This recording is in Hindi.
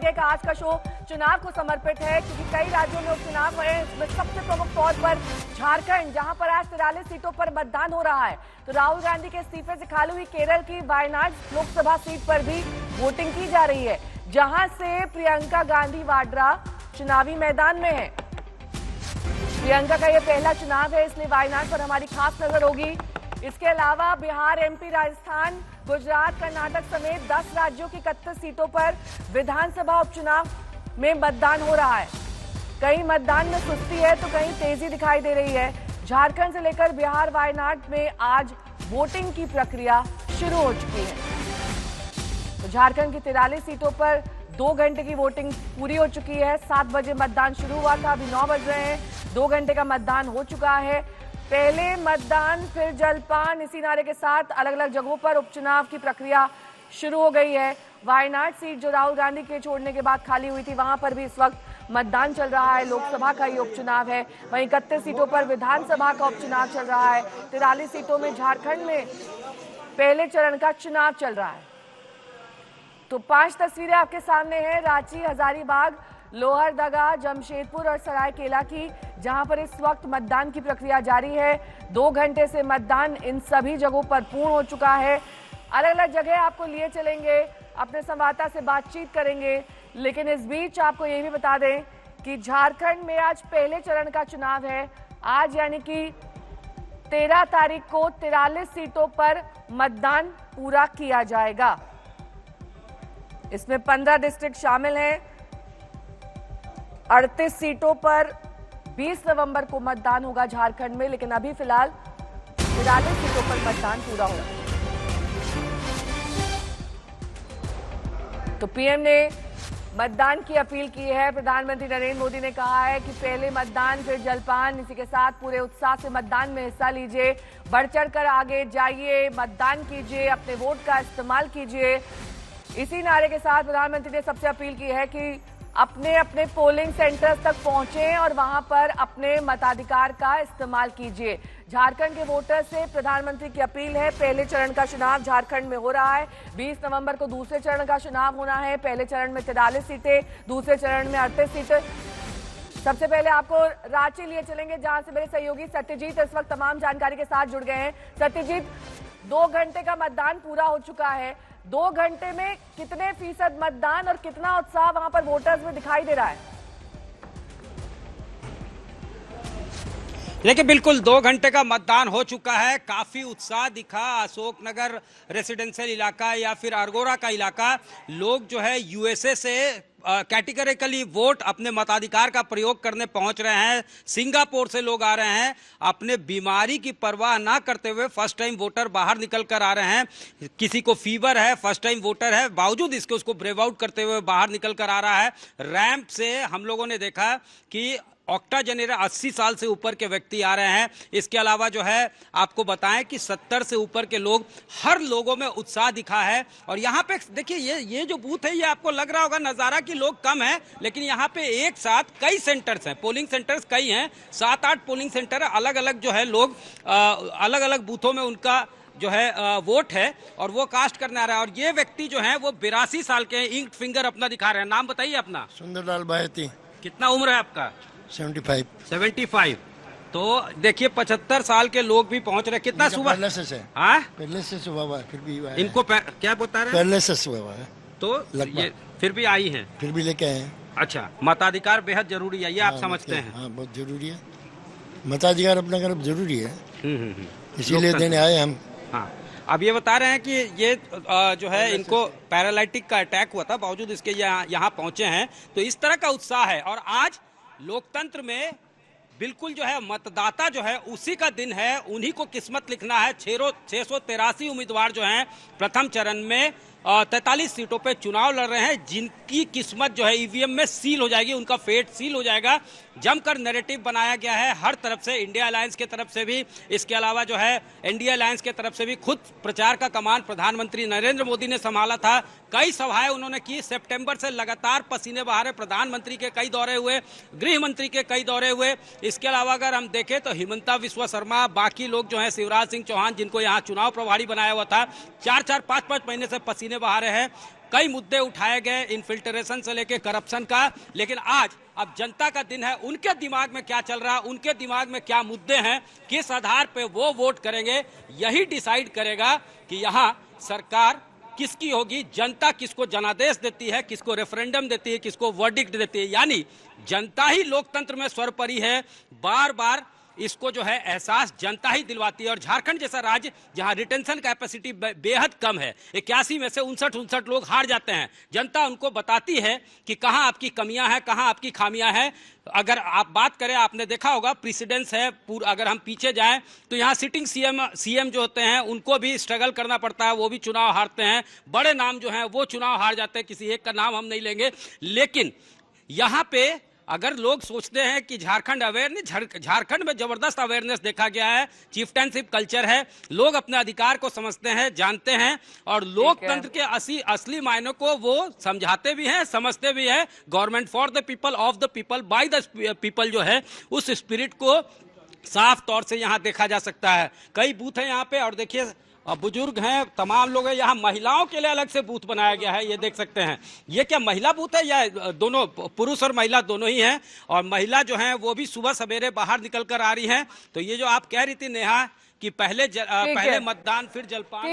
विशेषज्ञ का आज का शो चुनाव को समर्पित है, क्योंकि कई राज्यों में उपचुनाव हुए हैं। इसमें सबसे प्रमुख तौर पर झारखंड, जहां पर आज 43 सीटों पर मतदान हो रहा है। तो राहुल गांधी के इस्तीफे से खाली हुई केरल की वायनाड लोकसभा सीट पर भी वोटिंग की जा रही है, जहां से प्रियंका गांधी वाड्रा चुनावी मैदान में है। प्रियंका का यह पहला चुनाव है, इसलिए वायनाड पर हमारी खास नजर होगी। इसके अलावा बिहार, एमपी, राजस्थान, गुजरात, कर्नाटक समेत 10 राज्यों की 31 सीटों पर विधानसभा उपचुनाव में मतदान हो रहा है। कहीं मतदान में सुस्ती है तो कहीं तेजी दिखाई दे रही है। झारखंड से लेकर बिहार, वायनाड में आज वोटिंग की प्रक्रिया शुरू हो चुकी है। तो झारखंड की 43 सीटों पर 2 घंटे की वोटिंग पूरी हो चुकी है। 7 बजे मतदान शुरू हुआ था, अभी 9 बज रहे हैं। 2 घंटे का मतदान हो चुका है। पहले मतदान फिर जलपान, इसी नारे के साथ अलग अलग जगहों पर उपचुनाव की प्रक्रिया शुरू हो गई है। वायनाड सीट जो राहुल गांधी के छोड़ने के बाद खाली हुई थी, वहां पर भी इस वक्त मतदान चल रहा है। लोकसभा का ये उपचुनाव है। वहीं 31 सीटों पर विधानसभा का उपचुनाव चल रहा है। 43 सीटों में झारखंड में पहले चरण का चुनाव चल रहा है। तो 5 तस्वीरें आपके सामने हैं रांची, हजारीबाग, लोहरदगा, जमशेदपुर और सरायकेला की, जहां पर इस वक्त मतदान की प्रक्रिया जारी है। 2 घंटे से मतदान इन सभी जगहों पर पूर्ण हो चुका है। अलग अलग जगह आपको लिए चलेंगे, अपने संवाददाता से बातचीत करेंगे, लेकिन इस बीच आपको ये भी बता दें कि झारखंड में आज पहले चरण का चुनाव है। आज यानी कि 13 तारीख को 43 सीटों पर मतदान पूरा किया जाएगा। इसमें 15 डिस्ट्रिक्ट शामिल हैं। 38 सीटों पर 20 नवंबर को मतदान होगा झारखंड में, लेकिन अभी फिलहाल 43 सीटों पर मतदान पूरा हो रहा है। तो पीएम ने मतदान की अपील की है। प्रधानमंत्री नरेंद्र मोदी ने कहा है कि पहले मतदान फिर जलपान, इसी के साथ पूरे उत्साह से मतदान में हिस्सा लीजिए, बढ़ चढ़कर आगे जाइए, मतदान कीजिए, अपने वोट का इस्तेमाल कीजिए। इसी नारे के साथ प्रधानमंत्री ने सबसे अपील की है कि अपने अपने पोलिंग सेंटर्स तक पहुंचें और वहां पर अपने मताधिकार का इस्तेमाल कीजिए। झारखंड के वोटर्स से प्रधानमंत्री की अपील है। पहले चरण का चुनाव झारखंड में हो रहा है। 20 नवंबर को दूसरे चरण का चुनाव होना है। पहले चरण में 43 सीटें, दूसरे चरण में 38 सीटें। सबसे पहले आपको रांची लिए चलेंगे, जहां से मेरे सहयोगी सत्यजीत इस वक्त तमाम जानकारी के साथ जुड़ गए हैं। सत्यजीत, 2 घंटे का मतदान पूरा हो चुका है। 2 घंटे में कितने फीसद मतदान और कितना उत्साह वहां पर वोटर्स में दिखाई दे रहा है? देखिए, बिल्कुल 2 घंटे का मतदान हो चुका है। काफी उत्साह दिखा। अशोकनगर रेसिडेंशियल इलाका या फिर अरगोड़ा का इलाका, लोग जो है यूएसए से कैटेगरिकली वोट अपने मताधिकार का प्रयोग करने पहुंच रहे हैं। सिंगापुर से लोग आ रहे हैं। अपने बीमारी की परवाह ना करते हुए फर्स्ट टाइम वोटर बाहर निकल कर आ रहे हैं। किसी को फीवर है, फर्स्ट टाइम वोटर है, बावजूद इसके उसको ब्रेव आउट करते हुए बाहर निकल कर आ रहा है। रैंप से हम लोगों ने देखा कि ऑक्टाजेनेरा 80 साल से ऊपर के व्यक्ति आ रहे हैं। इसके अलावा जो है आपको बताएं कि 70 से ऊपर के लोग, हर लोगों में उत्साह दिखा है। और यहाँ पे देखिए, ये जो बूथ है, ये आपको लग रहा होगा नज़ारा कि लोग कम हैं, लेकिन यहाँ पे एक साथ कई सेंटर्स हैं, पोलिंग सेंटर्स कई हैं, 7-8 पोलिंग सेंटर अलग अलग जो है, लोग अलग अलग बूथों में उनका जो है वोट है और वो कास्ट करने आ रहा है। और ये व्यक्ति जो है वो 82 साल के हैं, इंक फिंगर अपना दिखा रहे हैं। नाम बताइए अपना। सुंदरलाल बायती। कितना उम्र है आपका? 75। तो देखिए 75 साल के लोग भी पहुंच रहे। कितना सुबह? पहले से सुबह हुआ, फिर भी हुआ इनको क्या बता रहे हैं? पहले से सुबह हुआ है, तो ये फिर भी आई हैं, फिर भी लेके आए हैं। अच्छा, मताधिकार बेहद जरूरी है, ये आप समझते हैं? हाँ, बहुत जरूरी है। मताधिकार अपना करना जरूरी है, इसीलिए देने आए हम। हाँ, अब ये बता रहे हैं कि ये जो है इनको पैरालाइटिक का अटैक हुआ था, बावजूद इसके यहाँ पहुंचे हैं। तो इस तरह का उत्साह है। और आज लोकतंत्र में बिल्कुल जो है मतदाता जो है उसी का दिन है, उन्हीं को किस्मत लिखना है। 683 उम्मीदवार जो हैं प्रथम चरण में 43 सीटों पे चुनाव लड़ रहे हैं, जिनकी किस्मत जो है ईवीएम में सील हो जाएगी, उनका फेट सील हो जाएगा। जमकर नैरेटिव बनाया गया है हर तरफ से, इंडिया अलायंस के तरफ से भी, इसके अलावा जो है एनडीए अलायंस के तरफ से भी। खुद प्रचार का कमान प्रधानमंत्री नरेंद्र मोदी ने संभाला था। कई सभाएं उन्होंने की। सितंबर से लगातार पसीने बहा रहे। प्रधानमंत्री के कई दौरे हुए, गृह मंत्री के कई दौरे हुए। इसके अलावा अगर हम देखें तो हिमंता बिस्वा शर्मा, बाकी लोग जो है, शिवराज सिंह चौहान, जिनको यहाँ चुनाव प्रभारी बनाया हुआ था, 4-4, 5-5 महीने से पसीने बहा रहे हैं। कई मुद्दे उठाए गए, इन्फिल्ट्रेशन से लेके करप्शन का, लेकिन आज अब जनता का दिन है। उनके दिमाग में क्या चल रहा है, उनके दिमाग में क्या मुद्दे हैं, किस आधार पे वो वोट करेंगे, यही डिसाइड करेगा कि यहाँ सरकार किसकी होगी, जनता किसको जनादेश देती है, किसको रेफरेंडम देती है, किसको वर्डिक्ट देती है। यानी जनता ही लोकतंत्र में सर्वोपरि है। बार बार इसको जो है एहसास जनता ही दिलवाती है। और झारखंड जैसा राज्य जहां रिटेंशन कैपेसिटी बेहद कम है, 81 में से 59 लोग हार जाते हैं, जनता उनको बताती है कि कहां आपकी कमियां हैं, कहां आपकी खामियां हैं। अगर आप बात करें, आपने देखा होगा प्रेसिडेंस है अगर हम पीछे जाएं तो यहाँ सिटिंग सीएम जो होते हैं उनको भी स्ट्रगल करना पड़ता है, वो भी चुनाव हारते हैं। बड़े नाम जो हैं वो चुनाव हार जाते हैं, किसी एक का नाम हम नहीं लेंगे। लेकिन यहाँ पे अगर लोग सोचते हैं कि झारखंड अवेयर नहीं, झारखंड में जबरदस्त अवेयरनेस देखा गया है, चीफ्टेनशिप कल्चर है, लोग अपने अधिकार को समझते हैं, जानते हैं और लोकतंत्र के असली मायनों को वो समझाते भी हैं, समझते भी हैं। Government for the people, of the people, by the people जो है, उस स्पिरिट को साफ तौर से यहाँ देखा जा सकता है। कई बूथ हैं यहाँ पे और देखिए बुजुर्ग हैं, तमाम लोग हैं। यहाँ महिलाओं के लिए अलग से बूथ बनाया गया है, ये देख सकते हैं। ये क्या महिला बूथ है या दोनों, पुरुष और महिला दोनों ही हैं? और महिला जो हैं वो भी सुबह सवेरे बाहर निकल कर आ रही हैं। तो ये जो आप कह रही थी नेहा कि पहले मतदान फिर जलपान।